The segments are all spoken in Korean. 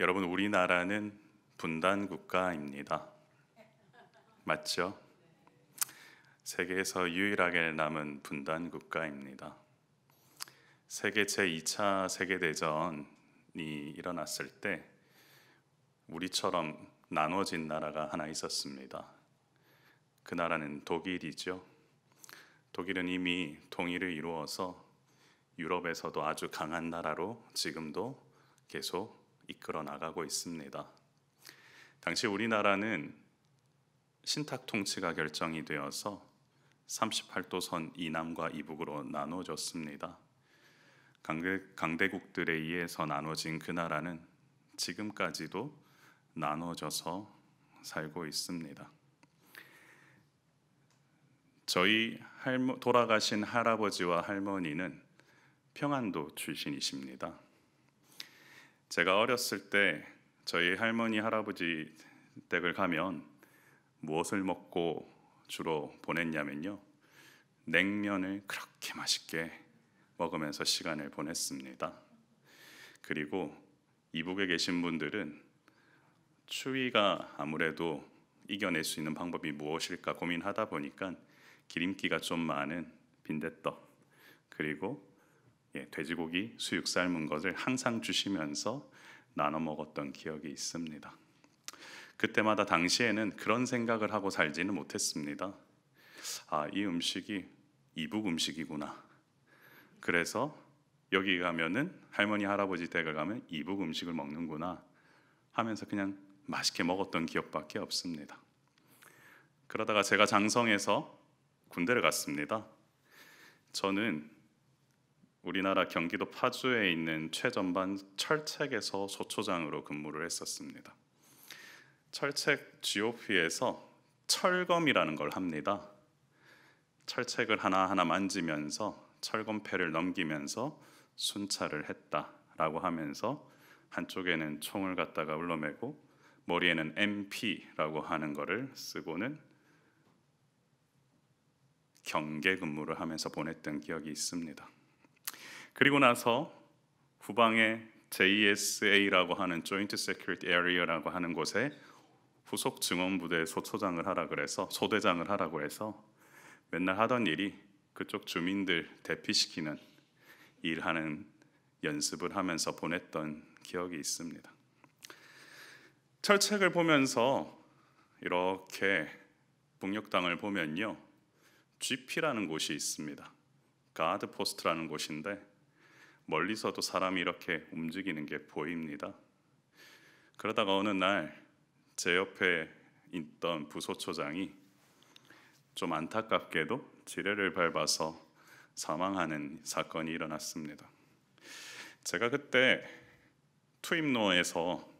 여러분, 우리나라는 분단 국가입니다. 맞죠? 세계에서 유일하게 남은 분단 국가입니다. 세계 제2차 세계대전이 일어났을 때 우리처럼 나눠진 나라가 하나 있었습니다. 그 나라는 독일이죠. 독일은 이미 통일을 이루어서 유럽에서도 아주 강한 나라로 지금도 계속 이끌어 나가고 있습니다. 당시 우리나라는 신탁 통치가 결정이 되어서 38도선 이남과 이북으로 나눠졌습니다. 강대국들에 의해서 나눠진 그 나라는 지금까지도 나눠져서 살고 있습니다. 저희 돌아가신 할아버지와 할머니는 평안도 출신이십니다. 제가 어렸을 때 저희 할머니 할아버지 댁을 가면 무엇을 먹고 주로 보냈냐면요, 냉면을 그렇게 맛있게 먹으면서 시간을 보냈습니다. 그리고 이북에 계신 분들은 추위가 아무래도 이겨낼 수 있는 방법이 무엇일까 고민하다 보니까 기름기가 좀 많은 빈대떡, 그리고 돼지고기 수육 삶은 것을 항상 주시면서 나눠 먹었던 기억이 있습니다. 그때마다 당시에는 그런 생각을 하고 살지는 못했습니다. 이 음식이 이북 음식이구나. 그래서 여기 가면은 할머니 할아버지 댁을 가면 이북 음식을 먹는구나 하면서 그냥 맛있게 먹었던 기억밖에 없습니다. 그러다가 제가 장성에서 군대를 갔습니다. 저는 우리나라 경기도 파주에 있는 최전방 철책에서 소초장으로 근무를 했었습니다. 철책 GOP에서 철검이라는 걸 합니다. 철책을 하나하나 만지면서 철검패를 넘기면서 순찰을 했다라고 하면서 한쪽에는 총을 갖다가 울러매고 머리에는 MP라고 하는 거를 쓰고는 경계 근무를 하면서 보냈던 기억이 있습니다. 그리고 나서 후방에 JSA라고 하는 Joint Security Area라고 하는 곳에 후속 증원부대 소초장을 하라 그래서 소대장을 하라고 해서 맨날 하던 일이 그쪽 주민들 대피시키는 일하는 연습을 하면서 보냈던 기억이 있습니다. 철책을 보면서 이렇게 북녘땅을 보면요, GP라는 곳이 있습니다. 가드 포스트라는 곳인데 멀리서도 사람이 이렇게 움직이는 게 보입니다. 그러다가 어느 날 제 옆에 있던 부소초장이 좀 안타깝게도 지뢰를 밟아서 사망하는 사건이 일어났습니다. 제가 그때 투입로에서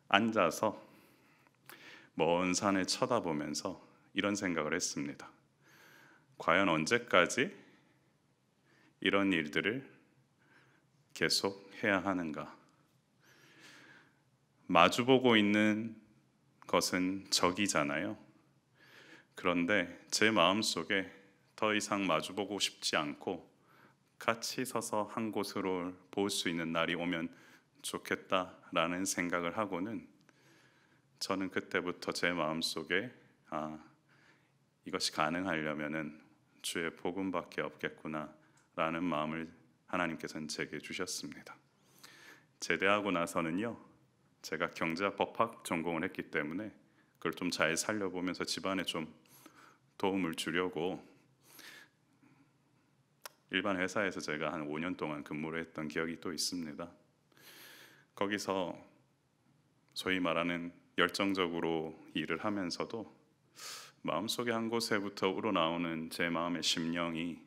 앉아서 먼 산을 쳐다보면서 이런 생각을 했습니다. 과연 언제까지 이런 일들을 계속 해야 하는가? 마주보고 있는 것은 적이잖아요. 그런데 제 마음속에 더 이상 마주보고 싶지 않고 같이 서서 한 곳으로 볼 수 있는 날이 오면 좋겠다라는 생각을 하고는 저는 그때부터 제 마음속에 이것이 가능하려면은 주의 복음밖에 없겠구나라는 마음을 하나님께서는 제게 주셨습니다. 제대하고 나서는요, 제가 경제학 법학 전공을 했기 때문에 그걸 좀 잘 살려보면서 집안에 좀 도움을 주려고 일반 회사에서 제가 한 5년 동안 근무를 했던 기억이 또 있습니다. 거기서 소위 말하는 열정적으로 일을 하면서도 마음속에 한 곳에부터 우러나오는 제 마음의 심령이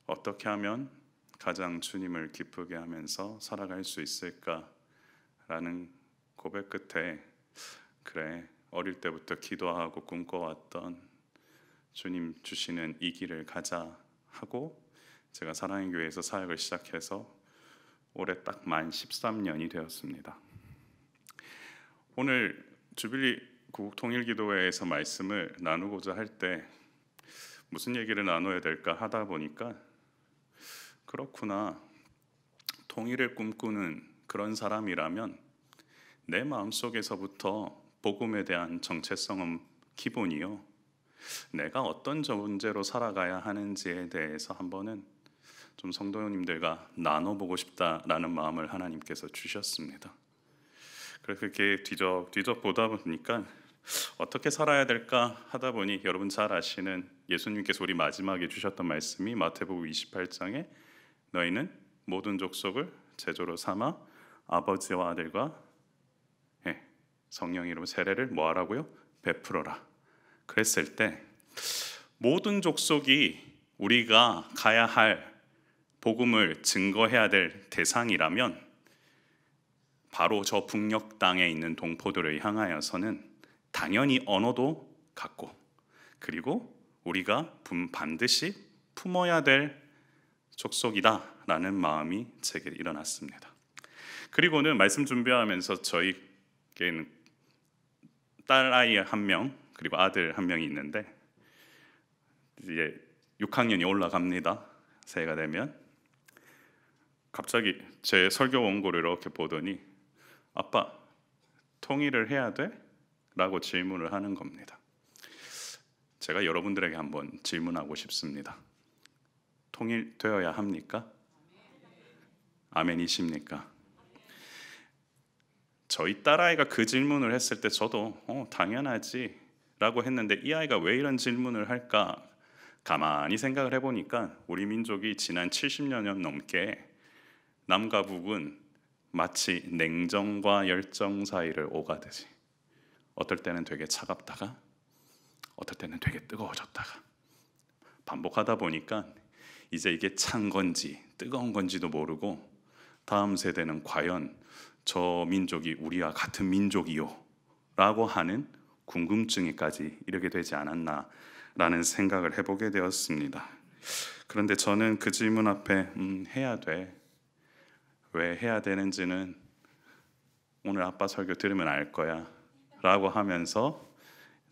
어떻게 하면 가장 주님을 기쁘게 하면서 살아갈 수 있을까라는 고백 끝에 그래, 어릴 때부터 기도하고 꿈꿔왔던 주님 주시는 이 길을 가자 하고 제가 사랑의 교회에서 사역을 시작해서 올해 딱 만 13년이 되었습니다. 오늘 주빌리 구국통일기도회에서 말씀을 나누고자 할 때 무슨 얘기를 나눠야 될까 하다 보니까 그렇구나, 통일을 꿈꾸는 그런 사람이라면 내 마음속에서부터 복음에 대한 정체성은 기본이요, 내가 어떤 존재로 살아가야 하는지에 대해서 한번은 좀 성도님들과 나눠보고 싶다라는 마음을 하나님께서 주셨습니다. 그래서 그렇게 뒤적 보다 보니까 어떻게 살아야 될까 하다 보니 여러분 잘 아시는 예수님께서 우리 마지막에 주셨던 말씀이 마태복음 28장에 너희는 모든 족속을 제조로 삼아 아버지와 아들과 성령 이름 세례를 뭐하라고요? 베풀어라. 그랬을 때 모든 족속이 우리가 가야 할 복음을 증거해야 될 대상이라면 바로 저 북녘 땅에 있는 동포들을 향하여서는 당연히 언어도 같고, 그리고 우리가 반드시 품어야 될 족속이다라는 마음이 제게 일어났습니다. 그리고는 말씀 준비하면서 저희에게는 딸아이 한 명 그리고 아들 한 명이 있는데 이제 6학년이 올라갑니다. 새해가 되면 갑자기 제 설교 원고를 이렇게 보더니 아빠, 통일을 해야 돼? 라고 질문을 하는 겁니다. 제가 여러분들에게 한번 질문하고 싶습니다. 통일되어야 합니까? 아멘이십니까? 저희 딸아이가 그 질문을 했을 때 저도 당연하지 라고 했는데 이 아이가 왜 이런 질문을 할까 가만히 생각을 해보니까 우리 민족이 지난 70년 넘게 남과 북은 마치 냉정과 열정 사이를 오가듯이 어떨 때는 되게 차갑다가 어떨 때는 되게 뜨거워졌다가 반복하다 보니까 이제 이게 찬 건지 뜨거운 건지도 모르고 다음 세대는 과연 저 민족이 우리와 같은 민족이요? 라고 하는 궁금증에까지 이르게 되지 않았나 라는 생각을 해보게 되었습니다. 그런데 저는 그 질문 앞에 해야 돼. 왜 해야 되는지는 오늘 아빠 설교 들으면 알 거야 라고 하면서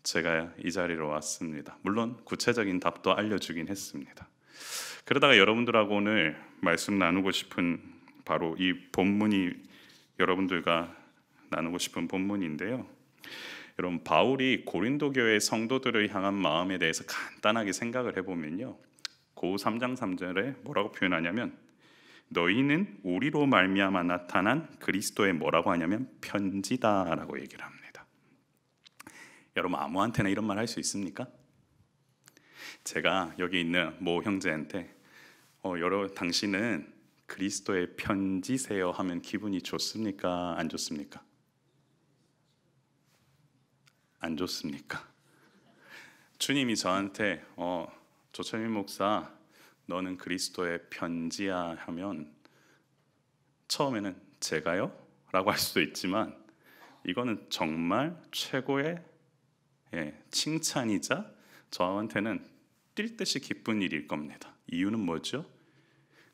제가 이 자리로 왔습니다. 물론 구체적인 답도 알려주긴 했습니다. 그러다가 여러분들하고 오늘 말씀 나누고 싶은 바로 이 본문이 여러분들과 나누고 싶은 본문인데요. 여러분 바울이 고린도 교회 성도들을 향한 마음에 대해서 간단하게 생각을 해보면요, 고 3장 3절에 뭐라고 표현하냐면 너희는 우리로 말미암아 나타난 그리스도의 뭐라고 하냐면 편지다라고 얘기를 합니다. 여러분 아무한테나 이런 말 할 수 있습니까? 제가 여기 있는 모 형제한테 당신은 그리스도의 편지세요 하면 기분이 좋습니까? 안 좋습니까? 안 좋습니까? 주님이 저한테 조철민 목사 너는 그리스도의 편지야 하면 처음에는 제가요? 라고 할 수도 있지만 이거는 정말 최고의 칭찬이자 저한테는 뛸 듯이 기쁜 일일 겁니다. 이유는 뭐죠?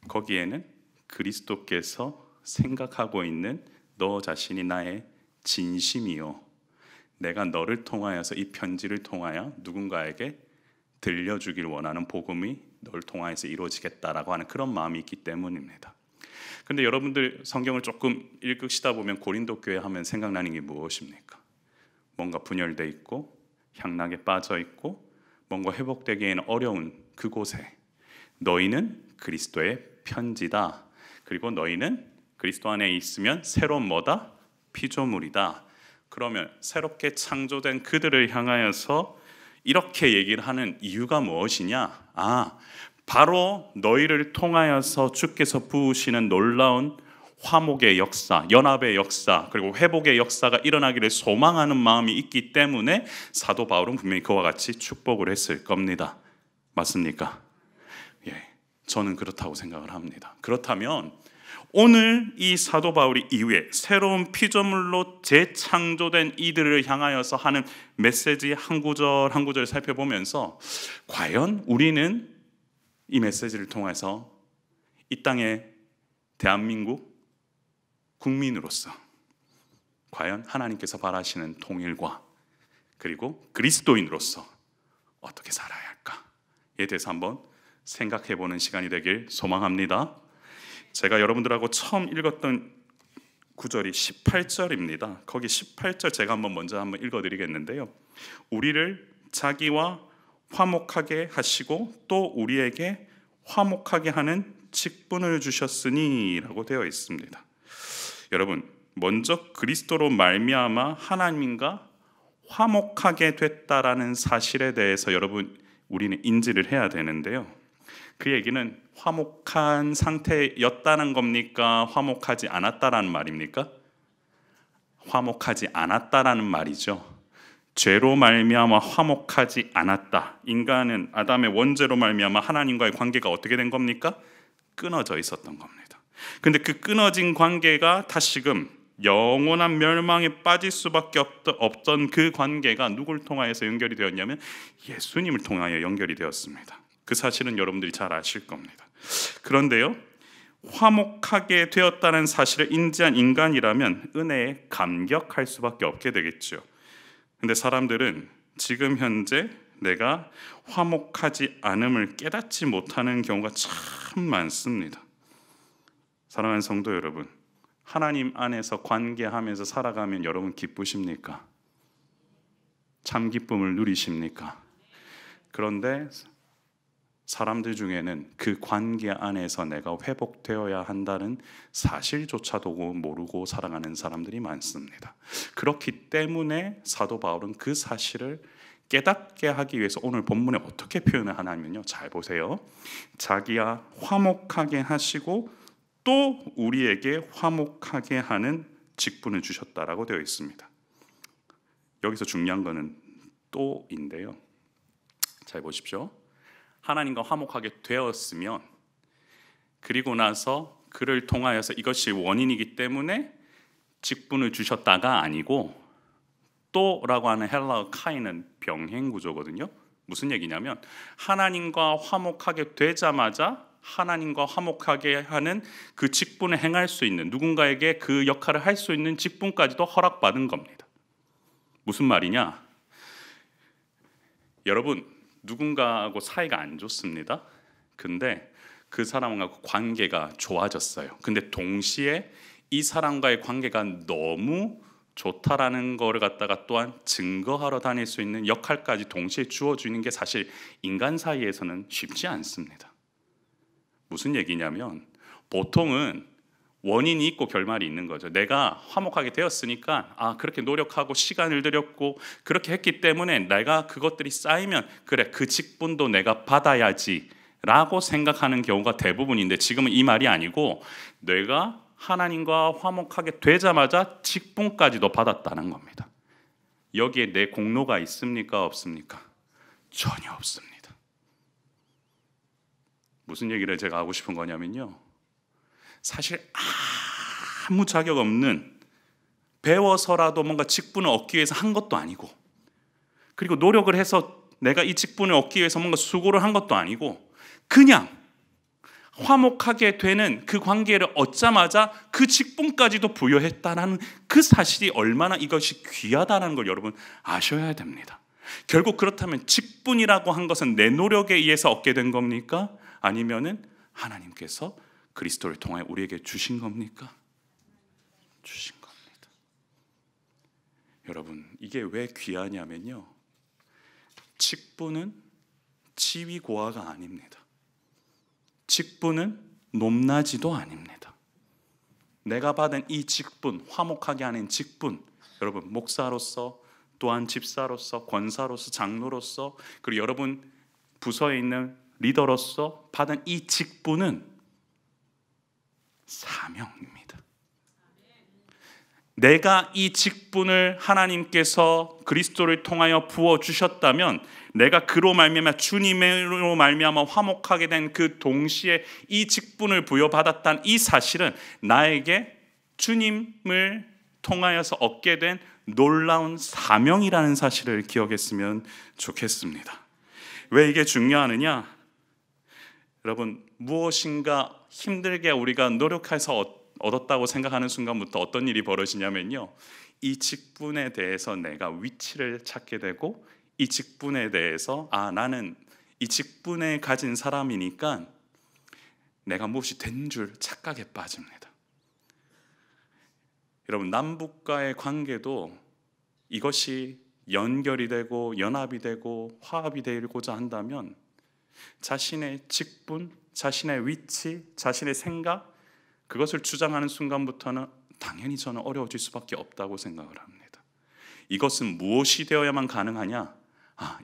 거기에는 그리스도께서 생각하고 있는 너 자신이 나의 진심이요, 내가 너를 통하여서 이 편지를 통하여 누군가에게 들려주길 원하는 복음이 너를 통하여서 이루어지겠다라고 하는 그런 마음이 있기 때문입니다. 그런데 여러분들 성경을 조금 읽으시다 보면 고린도 교회 하면 생각나는 게 무엇입니까? 뭔가 분열돼 있고 향락에 빠져 있고 뭔가 회복되기에는 어려운 그곳에 너희는 그리스도의 편지다. 그리고 너희는 그리스도 안에 있으면 새로운 뭐다? 피조물이다. 그러면 새롭게 창조된 그들을 향하여서 이렇게 얘기를 하는 이유가 무엇이냐? 바로 너희를 통하여서 주께서 부으시는 놀라운 화목의 역사, 연합의 역사, 그리고 회복의 역사가 일어나기를 소망하는 마음이 있기 때문에 사도 바울은 분명히 그와 같이 축복을 했을 겁니다. 맞습니까? 예, 저는 그렇다고 생각을 합니다. 그렇다면 오늘 이 사도 바울이 이후에 새로운 피조물로 재창조된 이들을 향하여서 하는 메시지 한 구절 한 구절 살펴보면서 과연 우리는 이 메시지를 통해서 이 땅의 대한민국 국민으로서 과연 하나님께서 바라시는 통일과 그리고 그리스도인으로서 어떻게 살아야 할까에 대해서 한번 생각해보는 시간이 되길 소망합니다. 제가 여러분들하고 처음 읽었던 구절이 18절입니다. 거기 18절 제가 먼저 한번 읽어드리겠는데요. 우리를 자기와 화목하게 하시고 또 우리에게 화목하게 하는 직분을 주셨으니 라고 되어 있습니다. 여러분, 먼저 그리스도로 말미암아 하나님과 화목하게 됐다라는 사실에 대해서 여러분 우리는 인지를 해야 되는데요. 그 얘기는 화목한 상태였다는 겁니까? 화목하지 않았다라는 말입니까? 화목하지 않았다라는 말이죠. 죄로 말미암아 화목하지 않았다. 인간은 아담의 원죄로 말미암아 하나님과의 관계가 어떻게 된 겁니까? 끊어져 있었던 겁니다. 근데 그 끊어진 관계가 다시금 영원한 멸망에 빠질 수밖에 없던 그 관계가 누굴 통하여서 연결이 되었냐면 예수님을 통하여 연결이 되었습니다. 그 사실은 여러분들이 잘 아실 겁니다. 그런데요, 화목하게 되었다는 사실을 인지한 인간이라면 은혜에 감격할 수밖에 없게 되겠죠. 근데 사람들은 지금 현재 내가 화목하지 않음을 깨닫지 못하는 경우가 참 많습니다. 사랑하는 성도 여러분, 하나님 안에서 관계하면서 살아가면 여러분 기쁘십니까? 참 기쁨을 누리십니까? 그런데 사람들 중에는 그 관계 안에서 내가 회복되어야 한다는 사실조차도 모르고 살아가는 사람들이 많습니다. 그렇기 때문에 사도 바울은 그 사실을 깨닫게 하기 위해서 오늘 본문에 어떻게 표현을 하냐면요, 잘 보세요. 자기야 화목하게 하시고 또 우리에게 화목하게 하는 직분을 주셨다라고 되어 있습니다. 여기서 중요한 거는 또인데요. 잘 보십시오. 하나님과 화목하게 되었으면 그리고 나서 그를 통하여서 이것이 원인이기 때문에 직분을 주셨다가 아니고 또라고 하는 헬라어 카이는 병행 구조거든요. 무슨 얘기냐면 하나님과 화목하게 되자마자 하나님과 화목하게 하는 그 직분을 행할 수 있는, 누군가에게 그 역할을 할 수 있는 직분까지도 허락받은 겁니다. 무슨 말이냐? 여러분, 누군가하고 사이가 안 좋습니다. 근데 그 사람하고 관계가 좋아졌어요. 근데 동시에 이 사람과의 관계가 너무 좋다라는 거를 갖다가 또한 증거하러 다닐 수 있는 역할까지 동시에 주어주는 게 사실 인간 사이에서는 쉽지 않습니다. 무슨 얘기냐면 보통은 원인이 있고 결말이 있는 거죠. 내가 화목하게 되었으니까 그렇게 노력하고 시간을 들였고 그렇게 했기 때문에 내가 그것들이 쌓이면 그래 그 직분도 내가 받아야지 라고 생각하는 경우가 대부분인데 지금은 이 말이 아니고 내가 하나님과 화목하게 되자마자 직분까지도 받았다는 겁니다. 여기에 내 공로가 있습니까? 없습니까? 전혀 없습니다. 무슨 얘기를 제가 하고 싶은 거냐면요, 사실 아무 자격 없는, 배워서라도 뭔가 직분을 얻기 위해서 한 것도 아니고, 그리고 노력을 해서 내가 이 직분을 얻기 위해서 뭔가 수고를 한 것도 아니고 그냥 화목하게 되는 그 관계를 얻자마자 그 직분까지도 부여했다는 그 사실이 얼마나 이것이 귀하다는 걸 여러분 아셔야 됩니다. 결국 그렇다면 직분이라고 한 것은 내 노력에 의해서 얻게 된 겁니까? 아니면은 하나님께서 그리스도를 통해 우리에게 주신 겁니까? 주신 겁니다. 여러분, 이게 왜 귀하냐면요, 직분은 지위 고하가 아닙니다. 직분은 높낮이도 아닙니다. 내가 받은 이 직분, 화목하게 하는 직분, 여러분 목사로서, 또한 집사로서, 권사로서, 장로로서, 그리고 여러분 부서에 있는 리더로서 받은 이 직분은 사명입니다. 내가 이 직분을 하나님께서 그리스도를 통하여 부어주셨다면 내가 그로 말미암아 주님으로 말미암아 화목하게 된 그 동시에 이 직분을 부여받았다는 이 사실은 나에게 주님을 통하여서 얻게 된 놀라운 사명이라는 사실을 기억했으면 좋겠습니다. 왜 이게 중요하느냐? 여러분, 무엇인가 힘들게 우리가 노력해서 얻었다고 생각하는 순간부터 어떤 일이 벌어지냐면요, 이 직분에 대해서 내가 위치를 찾게 되고 이 직분에 대해서 나는 이 직분에 가진 사람이니까 내가 무엇이 된 줄 착각에 빠집니다. 여러분, 남북과의 관계도 이것이 연결이 되고 연합이 되고 화합이 되고자 한다면 자신의 직분, 자신의 위치, 자신의 생각, 그것을 주장하는 순간부터는 당연히 저는 어려워질 수밖에 없다고 생각을 합니다. 이것은 무엇이 되어야만 가능하냐?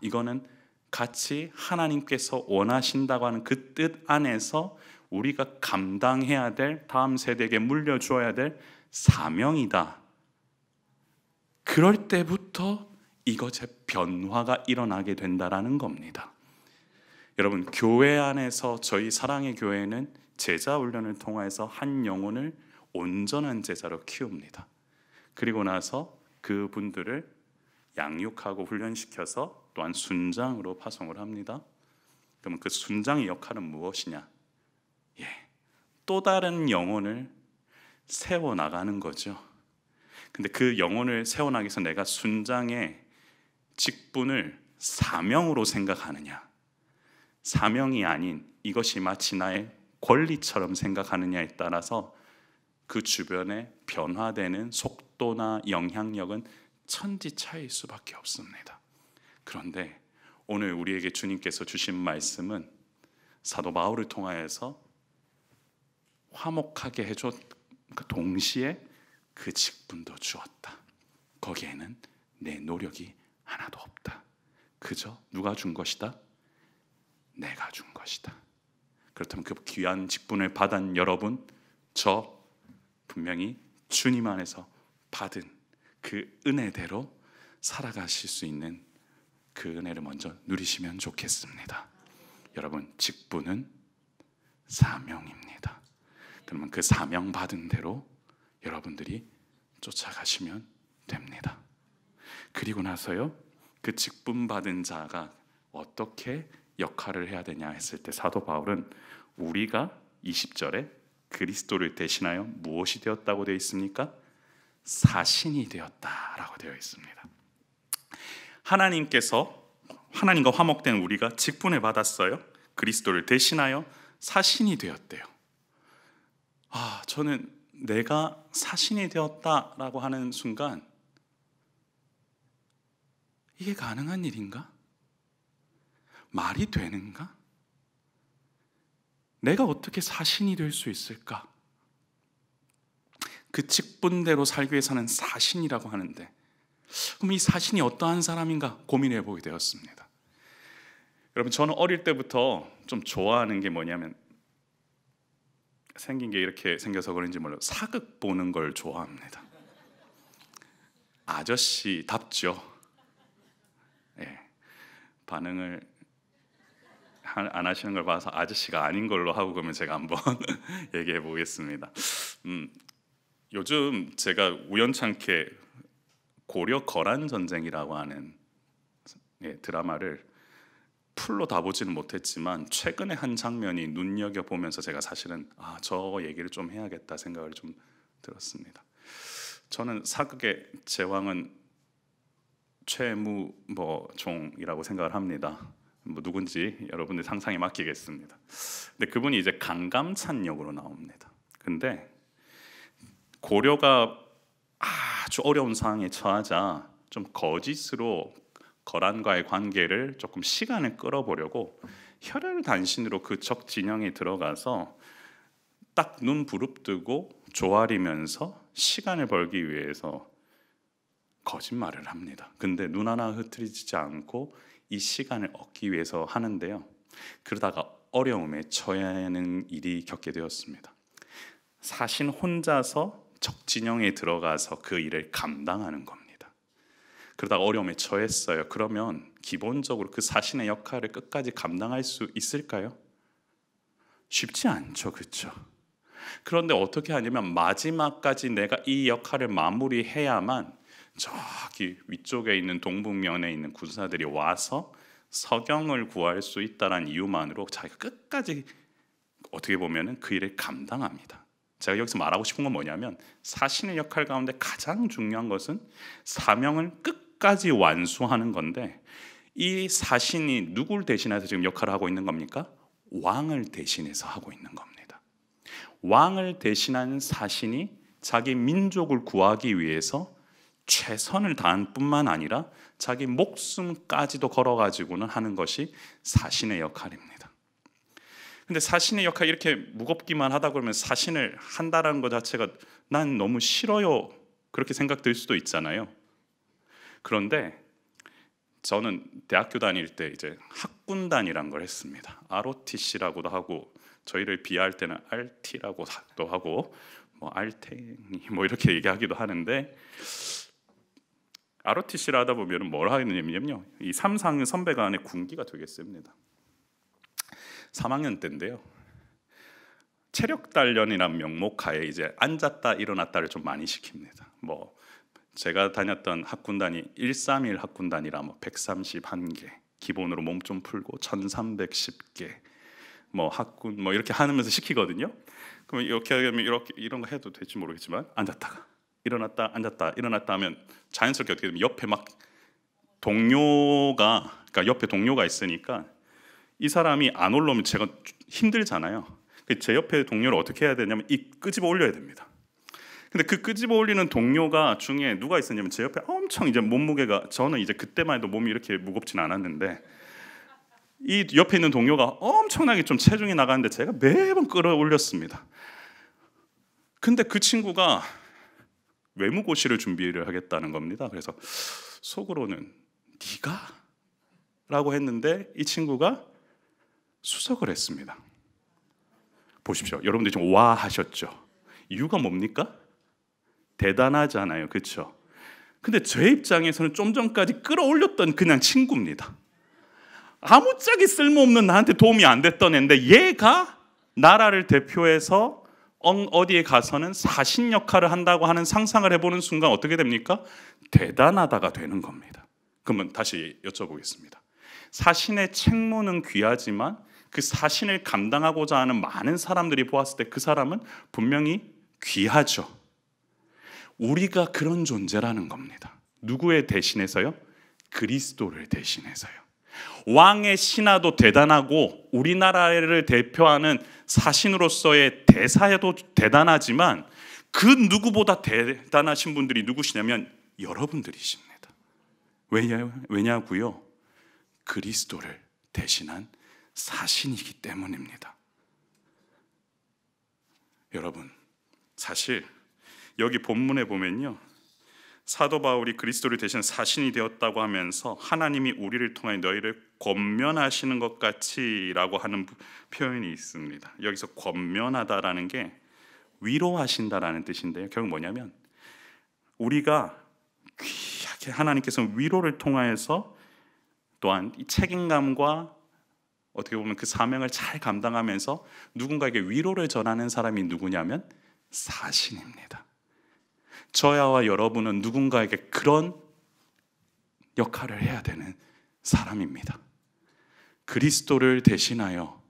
이거는 같이 하나님께서 원하신다고 하는 그 뜻 안에서 우리가 감당해야 될, 다음 세대에게 물려주어야 될 사명이다. 그럴 때부터 이것의 변화가 일어나게 된다라는 겁니다. 여러분, 교회 안에서 저희 사랑의 교회는 제자 훈련을 통해서 한 영혼을 온전한 제자로 키웁니다. 그리고 나서 그분들을 양육하고 훈련시켜서 또한 순장으로 파송을 합니다. 그러면 그 순장의 역할은 무엇이냐? 또 다른 영혼을 세워나가는 거죠. 근데 그 영혼을 세워나가기 위해서 내가 순장의 직분을 사명으로 생각하느냐, 사명이 아닌 이것이 마치 나의 권리처럼 생각하느냐에 따라서 그 주변에 변화되는 속도나 영향력은 천지차이일 수밖에 없습니다. 그런데 오늘 우리에게 주님께서 주신 말씀은 사도 바울을 통하여서 화목하게 해줬, 동시에 그 직분도 주었다. 거기에는 내 노력이 하나도 없다. 그저 누가 준 것이다? 내가 준 것이다. 그렇다면 그 귀한 직분을 받은 여러분, 저 분명히 주님 안에서 받은 그 은혜대로 살아가실 수 있는 그 은혜를 먼저 누리시면 좋겠습니다. 여러분, 직분은 사명입니다. 그러면 그 사명 받은 대로 여러분들이 쫓아가시면 됩니다. 그리고 나서요, 그 직분 받은 자가 어떻게 역할을 해야 되냐 했을 때 사도 바울은 우리가 20절에 그리스도를 대신하여 무엇이 되었다고 되어 있습니까? 사신이 되었다라고 되어 있습니다. 하나님과 화목된 우리가 직분을 받았어요. 그리스도를 대신하여 사신이 되었대요. 저는 내가 사신이 되었다라고 하는 순간 이게 가능한 일인가? 말이 되는가? 내가 어떻게 사신이 될 수 있을까? 그 직분대로 살기 위해서는 사신이라고 하는데, 그럼 이 사신이 어떠한 사람인가 고민해 보게 되었습니다. 여러분, 저는 어릴 때부터 좀 좋아하는 게 뭐냐면, 생긴 게 이렇게 생겨서 그런지 몰라도 사극 보는 걸 좋아합니다. 아저씨답죠. 반응을 안 하시는 걸 봐서 아저씨가 아닌 걸로 하고 그러면 제가 한번 얘기해 보겠습니다. 요즘 제가 우연찮게 고려 거란 전쟁이라고 하는 드라마를 풀로 다 보지는 못했지만 최근에 한 장면이 눈여겨보면서 제가 사실은 저 얘기를 좀 해야겠다 생각을 좀 들었습니다. 저는 사극의 제왕은 최무종이라고 생각을 합니다. 누군지 여러분들 상상에 맡기겠습니다. 근데 그분이 이제 강감찬 역으로 나옵니다. 근데 고려가 아주 어려운 상황에 처하자 좀 거짓으로 거란과의 관계를 조금 시간을 끌어보려고 혈혈단신으로 그 적 진영에 들어가서 딱 눈 부릅뜨고 조아리면서 시간을 벌기 위해서 거짓말을 합니다. 근데 눈 하나 흐트리지 않고 이 시간을 얻기 위해서 하는데요, 그러다가 어려움에 처하는 일이 겪게 되었습니다. 사신 혼자서 적 진영에 들어가서 그 일을 감당하는 겁니다. 그러다가 어려움에 처했어요. 그러면 기본적으로 그 사신의 역할을 끝까지 감당할 수 있을까요? 쉽지 않죠, 그렇죠? 그런데 어떻게 하냐면 마지막까지 내가 이 역할을 마무리해야만 저기 위쪽에 있는 동북면에 있는 군사들이 와서 서경을 구할 수 있다는 이유만으로 자기가 끝까지 어떻게 보면 그 일을 감당합니다. 제가 여기서 말하고 싶은 건 뭐냐면, 사신의 역할 가운데 가장 중요한 것은 사명을 끝까지 완수하는 건데, 이 사신이 누굴 대신해서 지금 역할을 하고 있는 겁니까? 왕을 대신해서 하고 있는 겁니다. 왕을 대신하는 사신이 자기 민족을 구하기 위해서 최선을 다한 뿐만 아니라 자기 목숨까지도 걸어가지고는 하는 것이 사신의 역할입니다. 근데 사신의 역할이 이렇게 무겁기만 하다 그러면 사신을 한다는 것 자체가 난 너무 싫어요, 그렇게 생각될 수도 있잖아요. 그런데 저는 대학교 다닐 때 이제 학군단이란 걸 했습니다. ROTC라고도 하고 저희를 비하할 때는 RT라고도 하고 뭐 알탱이 뭐 이렇게 얘기하기도 하는데, ROTC를 하다 보면 뭘 하느냐면요, 이 3, 4학년 선배가 안에 군기가 되겠습니다. 3학년 때인데요, 체력 단련이란 명목하에 이제 앉았다 일어났다를 좀 많이 시킵니다. 뭐 제가 다녔던 학군단이 131 학군단이라 뭐 131개 기본으로 몸 좀 풀고 1310개 뭐 학군 뭐 이렇게 하면서 시키거든요. 그러면 이렇게 하면 이렇게 이런 거 해도 될지 모르겠지만 앉았다가 일어났다 앉았다 일어났다 하면 자연스럽게 어떻게 되면 옆에 막 동료가, 그러니까 옆에 동료가 있으니까 이 사람이 안 올라오면 제가 힘들잖아요. 제 옆에 동료를 어떻게 해야 되냐면 이 끄집어 올려야 됩니다. 근데 그 끄집어 올리는 동료가 중에 누가 있었냐면 제 옆에 엄청 이제 몸무게가, 저는 이제 그때만 해도 몸이 이렇게 무겁진 않았는데 이 옆에 있는 동료가 엄청나게 좀 체중이 나가는데 제가 매번 끌어올렸습니다. 근데 그 친구가 외무고시를 준비를 하겠다는 겁니다. 그래서 속으로는 네가? 라고 했는데 이 친구가 수석을 했습니다. 보십시오. 여러분들 지금 와 하셨죠? 이유가 뭡니까? 대단하잖아요, 그렇죠? 근데 제 입장에서는 좀 전까지 끌어올렸던 그냥 친구입니다. 아무짝에 쓸모없는 나한테 도움이 안 됐던 애인데 얘가 나라를 대표해서 어디에 가서는 사신 역할을 한다고 하는 상상을 해보는 순간 어떻게 됩니까? 대단하다가 되는 겁니다. 그러면 다시 여쭤보겠습니다. 사신의 책무는 귀하지만 그 사신을 감당하고자 하는 많은 사람들이 보았을 때 그 사람은 분명히 귀하죠. 우리가 그런 존재라는 겁니다. 누구에 대신해서요? 그리스도를 대신해서요. 왕의 신하도 대단하고 우리나라를 대표하는 사신으로서의 대사에도 대단하지만 그 누구보다 대단하신 분들이 누구시냐면 여러분들이십니다. 왜냐고요? 그리스도를 대신한 사신이기 때문입니다. 여러분, 사실 여기 본문에 보면요, 사도 바울이 그리스도를 대신한 사신이 되었다고 하면서 하나님이 우리를 통해 너희를 권면하시는 것 같이라고 하는 표현이 있습니다. 여기서 권면하다라는 게 위로하신다라는 뜻인데요, 결국 뭐냐면 우리가 귀하게 하나님께서 위로를 통하여서 또한 이 책임감과 어떻게 보면 그 사명을 잘 감당하면서 누군가에게 위로를 전하는 사람이 누구냐면 사신입니다. 저야와 여러분은 누군가에게 그런 역할을 해야 되는 사람입니다. 그리스도를 대신하여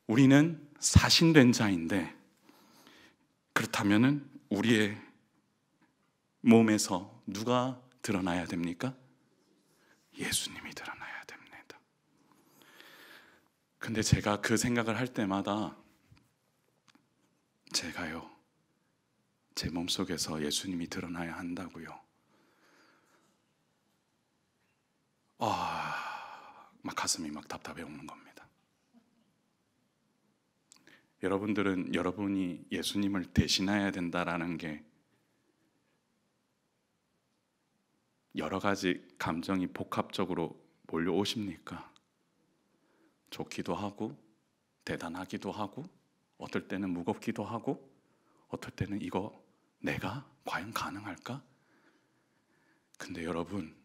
우리는 사신된 자인데, 그렇다면 우리의 몸에서 누가 드러나야 됩니까? 예수님이 드러나야 됩니다. 근데 제가 그 생각을 할 때마다 제가요, 제 몸속에서 예수님이 드러나야 한다고요. 막 가슴이 막 답답해 오는 겁니다. 여러분들은 여러분이 예수님을 대신해야 된다라는 게 여러 가지 감정이 복합적으로 몰려오십니까? 좋기도 하고 대단하기도 하고 어떨 때는 무겁기도 하고 어떨 때는 이거 내가 과연 가능할까? 근데 여러분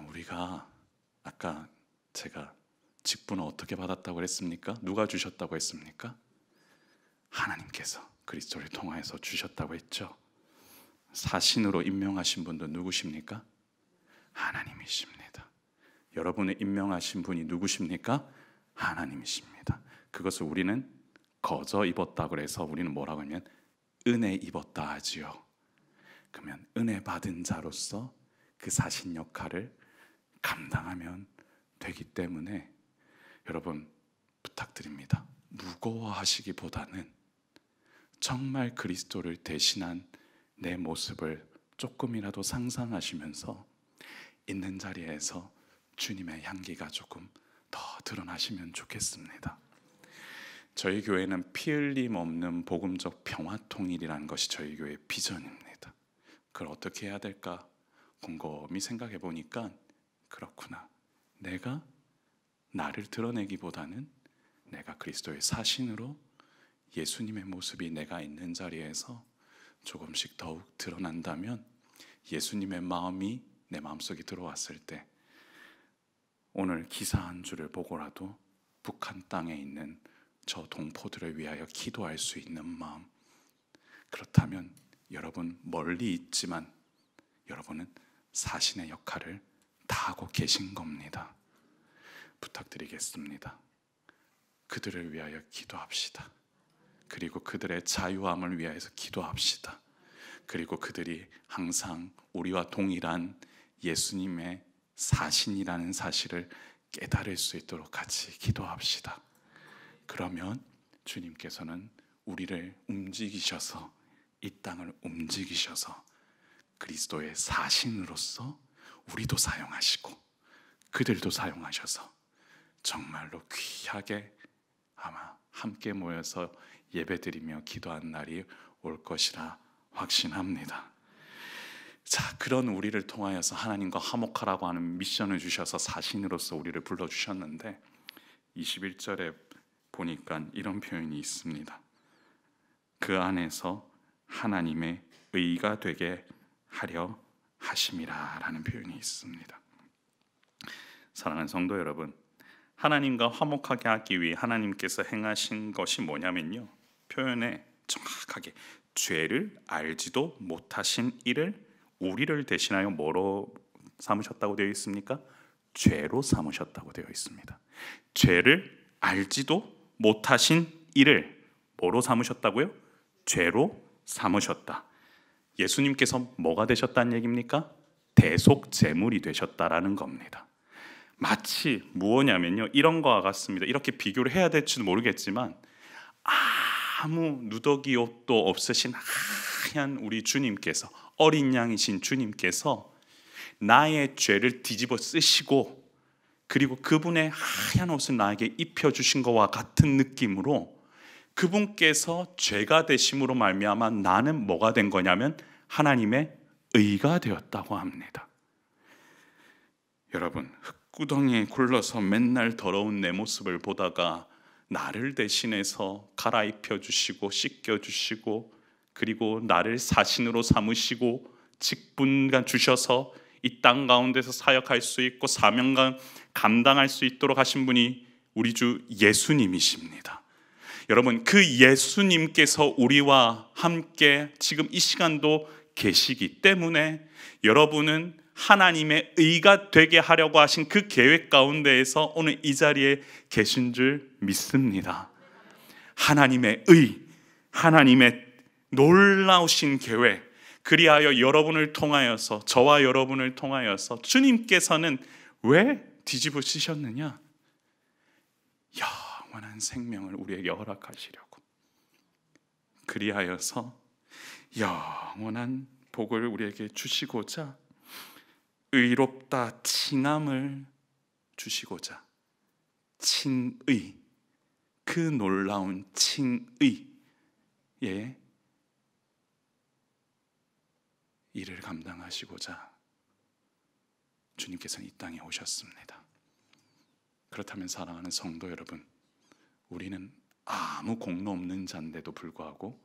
우리가 아까 제가 직분을 어떻게 받았다고 그랬습니까? 누가 주셨다고 했습니까? 하나님께서 그리스도를 통하여서 주셨다고 했죠. 사신으로 임명하신 분도 누구십니까? 하나님이십니다. 여러분을 임명하신 분이 누구십니까? 하나님이십니다. 그것을 우리는 거저 입었다고 해서 우리는 뭐라고 하면 은혜 입었다 하지요. 그러면 은혜 받은 자로서 그 사신 역할을 감당하면 되기 때문에 여러분 부탁드립니다. 무거워하시기보다는 정말 그리스도를 대신한 내 모습을 조금이라도 상상하시면서 있는 자리에서 주님의 향기가 조금 더 드러나시면 좋겠습니다. 저희 교회는 피 흘림 없는 복음적 평화통일이라는 것이 저희 교회의 비전입니다. 그걸 어떻게 해야 될까 곰곰이 생각해 보니까 그렇구나, 내가 나를 드러내기보다는 내가 그리스도의 사신으로 예수님의 모습이 내가 있는 자리에서 조금씩 더욱 드러난다면 예수님의 마음이 내 마음속에 들어왔을 때 오늘 기사 한 줄을 보고라도 북한 땅에 있는 저 동포들을 위하여 기도할 수 있는 마음, 그렇다면 여러분 멀리 있지만 여러분은 사신의 역할을 다 하고 계신 겁니다. 부탁드리겠습니다. 그들을 위하여 기도합시다. 그리고 그들의 자유함을 위하여서 기도합시다. 그리고 그들이 항상 우리와 동일한 예수님의 사신이라는 사실을 깨달을 수 있도록 같이 기도합시다. 그러면 주님께서는 우리를 움직이셔서, 이 땅을 움직이셔서 그리스도의 사신으로서 우리도 사용하시고 그들도 사용하셔서 정말로 귀하게 아마 함께 모여서 예배드리며 기도한 날이 올 것이라 확신합니다. 자, 그런 우리를 통하여서 하나님과 화목하라고 하는 미션을 주셔서 사신으로서 우리를 불러주셨는데 21절에 보니까 이런 표현이 있습니다. 그 안에서 하나님의 의가 되게 하려 하심이라 라는 표현이 있습니다. 사랑하는 성도 여러분, 하나님과 화목하게 하기 위해 하나님께서 행하신 것이 뭐냐면요, 표현에 정확하게 죄를 알지도 못하신 이를 우리를 대신하여 뭐로 삼으셨다고 되어 있습니까? 죄로 삼으셨다고 되어 있습니다. 죄를 알지도 못하신 이를 뭐로 삼으셨다고요? 죄로 삼으셨다. 예수님께서 뭐가 되셨다는 얘기입니까? 대속제물이 되셨다라는 겁니다. 마치 무엇냐면요, 이런 거와 같습니다. 이렇게 비교를 해야 될지도 모르겠지만 아무 누더기 옷도 없으신 하얀 우리 주님께서, 어린 양이신 주님께서 나의 죄를 뒤집어 쓰시고 그리고 그분의 하얀 옷을 나에게 입혀주신 것과 같은 느낌으로 그분께서 죄가 되심으로 말미암아 나는 뭐가 된 거냐면 하나님의 의가 되었다고 합니다. 여러분, 흙구덩이에 굴러서 맨날 더러운 내 모습을 보다가 나를 대신해서 갈아입혀 주시고 씻겨 주시고 그리고 나를 사신으로 삼으시고 직분가 주셔서 이 땅 가운데서 사역할 수 있고 사명감 감당할 수 있도록 하신 분이 우리 주 예수님이십니다. 여러분, 그 예수님께서 우리와 함께 지금 이 시간도 계시기 때문에 여러분은 하나님의 의가 되게 하려고 하신 그 계획 가운데에서 오늘 이 자리에 계신 줄 믿습니다. 하나님의 의, 하나님의 놀라우신 계획, 그리하여 여러분을 통하여서, 저와 여러분을 통하여서 주님께서는 왜 뒤집어 쓰셨느냐? 영원한 생명을 우리에게 허락하시려고, 그리하여서 영원한 복을 우리에게 주시고자 의롭다 칭함을 주시고자 칭의, 그 놀라운 칭의의 일을 감당하시고자 주님께서는 이 땅에 오셨습니다. 그렇다면 사랑하는 성도 여러분, 우리는 아무 공로 없는 자인데도 불구하고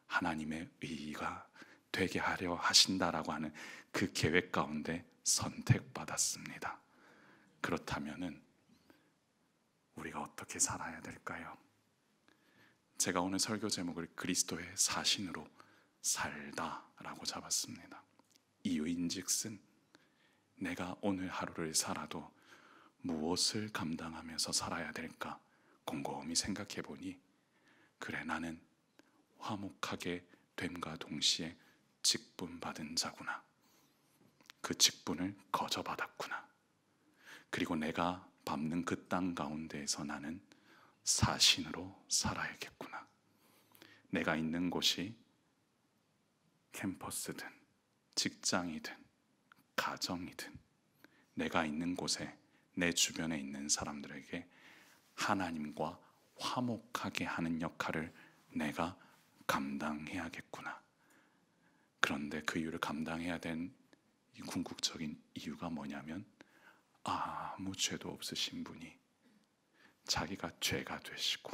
하나님의 의가 되게 하려 하신다라고 하는 그 계획 가운데 선택받았습니다. 그렇다면은 우리가 어떻게 살아야 될까요? 제가 오늘 설교 제목을 그리스도의 사신으로 살다라고 잡았습니다. 이유인즉슨 내가 오늘 하루를 살아도 무엇을 감당하면서 살아야 될까 곰곰이 생각해 보니, 그래, 나는 화목하게 됨과 동시에 직분 받은 자구나. 그 직분을 거저받았구나. 그리고 내가 밟는 그 땅 가운데에서 나는 사신으로 살아야겠구나. 내가 있는 곳이 캠퍼스든 직장이든 가정이든 내가 있는 곳에 내 주변에 있는 사람들에게 하나님과 화목하게 하는 역할을 내가 감당해야겠구나. 그런데 그 이유를 감당해야 된 이 궁극적인 이유가 뭐냐면, 아무 죄도 없으신 분이 자기가 죄가 되시고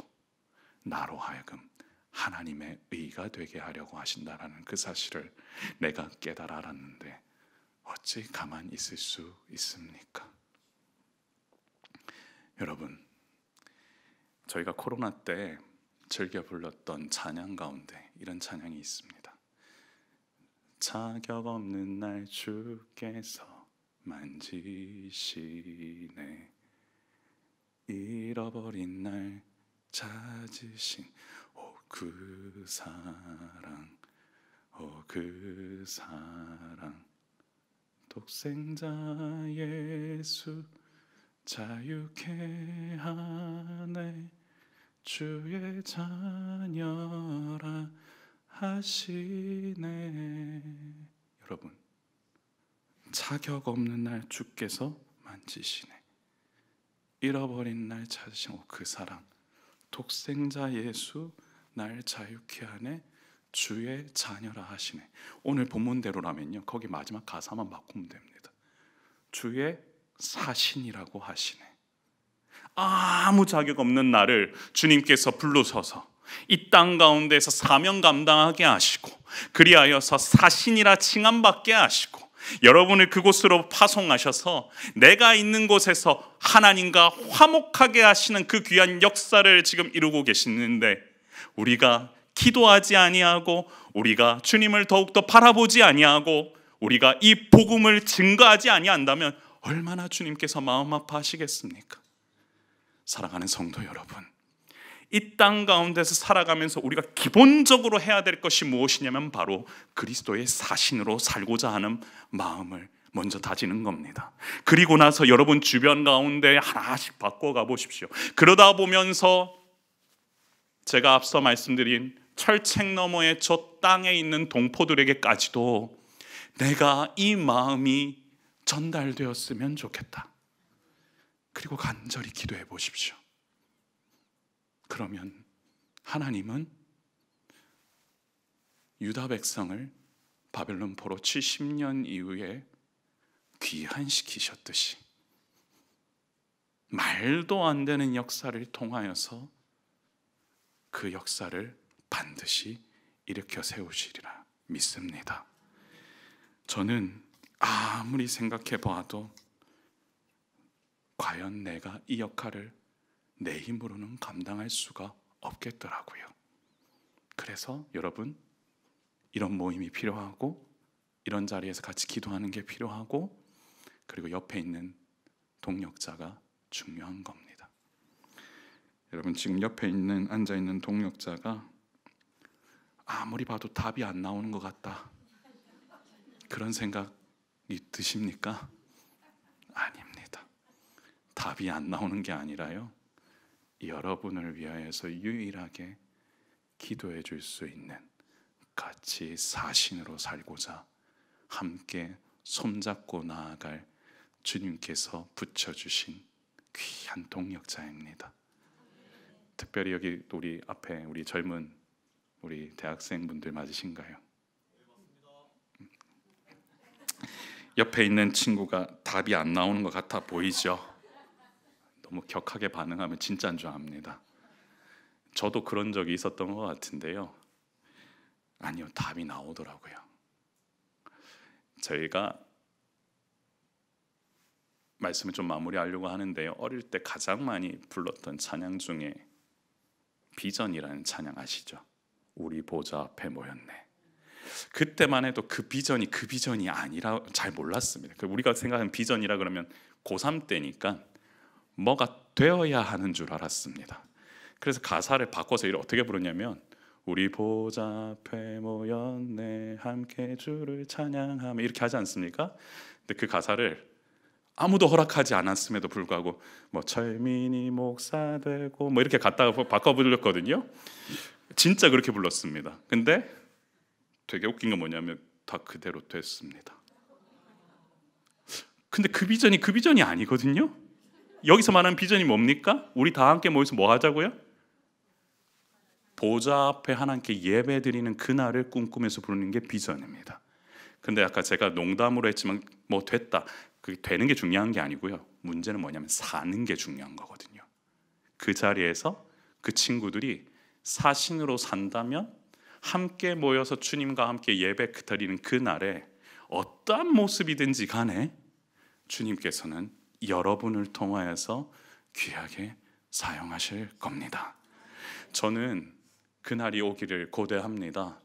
나로 하여금 하나님의 의가 되게 하려고 하신다라는 그 사실을 내가 깨달아 알았는데 어찌 가만히 있을 수 있습니까? 여러분, 저희가 코로나 때 즐겨 불렀던 찬양 가운데 이런 찬양이 있습니다. 자격 없는 날 주께서 만지시네, 잃어버린 날 찾으신 그 사랑, 그 사랑, 독생자 예수 자유케 하네, 주의 자녀라 하시네. 여러분, 자격 없는 날 주께서 만지시네, 잃어버린 날 찾으신 그 사랑, 독생자 예수 날 자유케 하네, 주의 자녀라 하시네. 오늘 본문대로라면요, 거기 마지막 가사만 바꾸면 됩니다. 주의 사신이라고 하시네. 아무 자격 없는 나를 주님께서 불러서서 이 땅 가운데서 사명 감당하게 하시고, 그리하여서 사신이라 칭함받게 하시고, 여러분을 그곳으로 파송하셔서 내가 있는 곳에서 하나님과 화목하게 하시는 그 귀한 역사를 지금 이루고 계시는데, 우리가 기도하지 아니하고, 우리가 주님을 더욱더 바라보지 아니하고, 우리가 이 복음을 증거하지 아니한다면 얼마나 주님께서 마음 아파하시겠습니까? 사랑하는 성도 여러분, 이 땅 가운데서 살아가면서 우리가 기본적으로 해야 될 것이 무엇이냐면 바로 그리스도의 사신으로 살고자 하는 마음을 먼저 다지는 겁니다. 그리고 나서 여러분 주변 가운데 하나씩 바꿔가 보십시오. 그러다 보면서 제가 앞서 말씀드린 철책 너머의 저 땅에 있는 동포들에게까지도 내가 이 마음이 전달되었으면 좋겠다. 그리고 간절히 기도해 보십시오. 그러면 하나님은 유다 백성을 바벨론 포로 70년 이후에 귀환시키셨듯이 말도 안 되는 역사를 통하여서 그 역사를 반드시 일으켜 세우시리라 믿습니다. 저는 아무리 생각해 봐도 과연 내가 이 역할을 내 힘으로는 감당할 수가 없겠더라고요. 그래서 여러분, 이런 모임이 필요하고, 이런 자리에서 같이 기도하는 게 필요하고, 그리고 옆에 있는 동역자가 중요한 겁니다. 여러분, 지금 옆에 앉아 있는 동역자가 아무리 봐도 답이 안 나오는 것 같다, 그런 생각이 드십니까? 아닙니다. 답이 안 나오는 게 아니라요, 여러분을 위하여서 유일하게 기도해 줄 수 있는, 같이 사신으로 살고자 함께 손잡고 나아갈 주님께서 붙여주신 귀한 동역자입니다. 특별히 여기 우리 앞에 우리 젊은 우리 대학생분들 맞으신가요? 옆에 있는 친구가 답이 안 나오는 것 같아 보이죠? 너무 격하게 반응하면 진짜인 줄 압니다. 저도 그런 적이 있었던 것 같은데요, 아니요, 답이 나오더라고요. 저희가 말씀을 좀 마무리하려고 하는데요, 어릴 때 가장 많이 불렀던 찬양 중에 비전이라는 찬양 아시죠? 우리 보좌 앞에 모였네. 그때만 해도 그 비전이 아니라 잘 몰랐습니다. 우리가 생각하는 비전이라 그러면 고3 때니까 뭐가 되어야 하는 줄 알았습니다. 그래서 가사를 바꿔서 이를 어떻게 부르냐면, 우리 보좌 앞에 모였네 함께 주를 찬양하며, 이렇게 하지 않습니까? 근데 그 가사를 아무도 허락하지 않았음에도 불구하고 뭐 철민이 목사 되고 뭐 이렇게 갖다가 바꿔 불렀거든요. 진짜 그렇게 불렀습니다. 근데 되게 웃긴 건 뭐냐면 다 그대로 됐습니다. 근데 그 비전이 아니거든요. 여기서 말하는 비전이 뭡니까? 우리 다 함께 모여서 뭐 하자고요? 보좌 앞에 하나님께 예배드리는 그날을 꿈꾸면서 부르는 게 비전입니다. 근데 아까 제가 농담으로 했지만 뭐 됐다, 그게 되는 게 중요한 게 아니고요. 문제는 뭐냐면 사는 게 중요한 거거든요. 그 자리에서 그 친구들이 사신으로 산다면 함께 모여서 주님과 함께 예배 드리는 그날에 어떠한 모습이든지 간에 주님께서는 여러분을 통하여서 귀하게 사용하실 겁니다. 저는 그날이 오기를 고대합니다.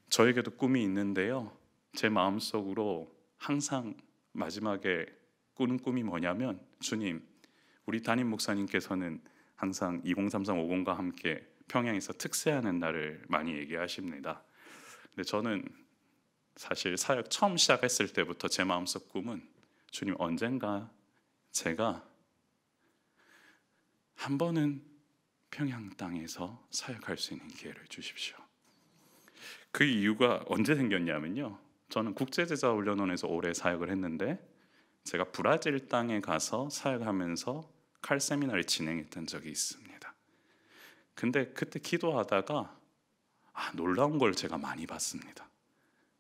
저에게도 꿈이 있는데요, 제 마음속으로 항상 마지막에 꾸는 꿈이 뭐냐면, 주님, 우리 담임 목사님께서는 항상 203350과 함께 평양에서 특세하는 날을 많이 얘기하십니다. 근데 저는 사실 사역 처음 시작했을 때부터 제 마음속 꿈은, 주님, 언젠가 제가 한 번은 평양 땅에서 사역할 수 있는 기회를 주십시오. 그 이유가 언제 생겼냐면요, 저는 국제제자훈련원에서 오래 사역을 했는데 제가 브라질 땅에 가서 사역하면서 칼 세미나를 진행했던 적이 있습니다. 근데 그때 기도하다가 놀라운 걸 제가 많이 봤습니다.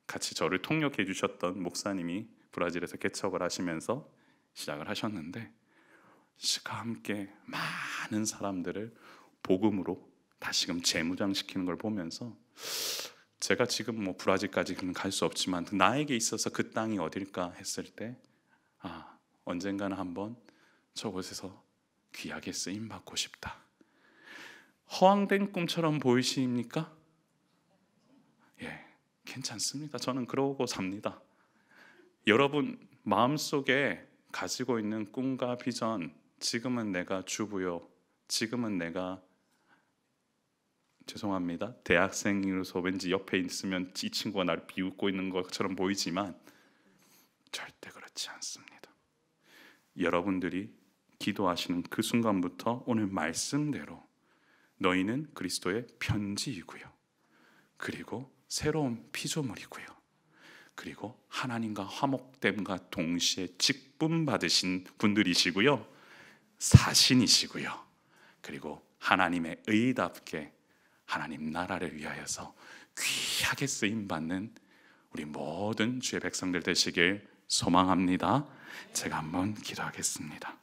같이 저를 통역해 주셨던 목사님이 브라질에서 개척을 하시면서 시작을 하셨는데, 함께 많은 사람들을 복음으로 다시금 재무장시키는 걸 보면서, 제가 지금 뭐 브라질까지는 갈 수 없지만 나에게 있어서 그 땅이 어딜까 했을 때, 언젠가는 한번 저곳에서 귀하게 쓰임 받고 싶다. 허황된 꿈처럼 보이십니까? 예, 괜찮습니다. 저는 그러고 삽니다. 여러분 마음속에 가지고 있는 꿈과 비전, 지금은 내가 주부요, 지금은 내가 죄송합니다, 대학생으로서 왠지 옆에 있으면 이 친구가 나를 비웃고 있는 것처럼 보이지만 절대 그렇지 않습니다. 여러분들이 기도하시는 그 순간부터 오늘 말씀대로 너희는 그리스도의 편지이고요, 그리고 새로운 피조물이고요, 그리고 하나님과 화목됨과 동시에 직분 받으신 분들이시고요, 사신이시고요, 그리고 하나님의 의답게 하나님 나라를 위하여서 귀하게 쓰임 받는 우리 모든 주의 백성들 되시길 소망합니다. 제가 한번 기도하겠습니다.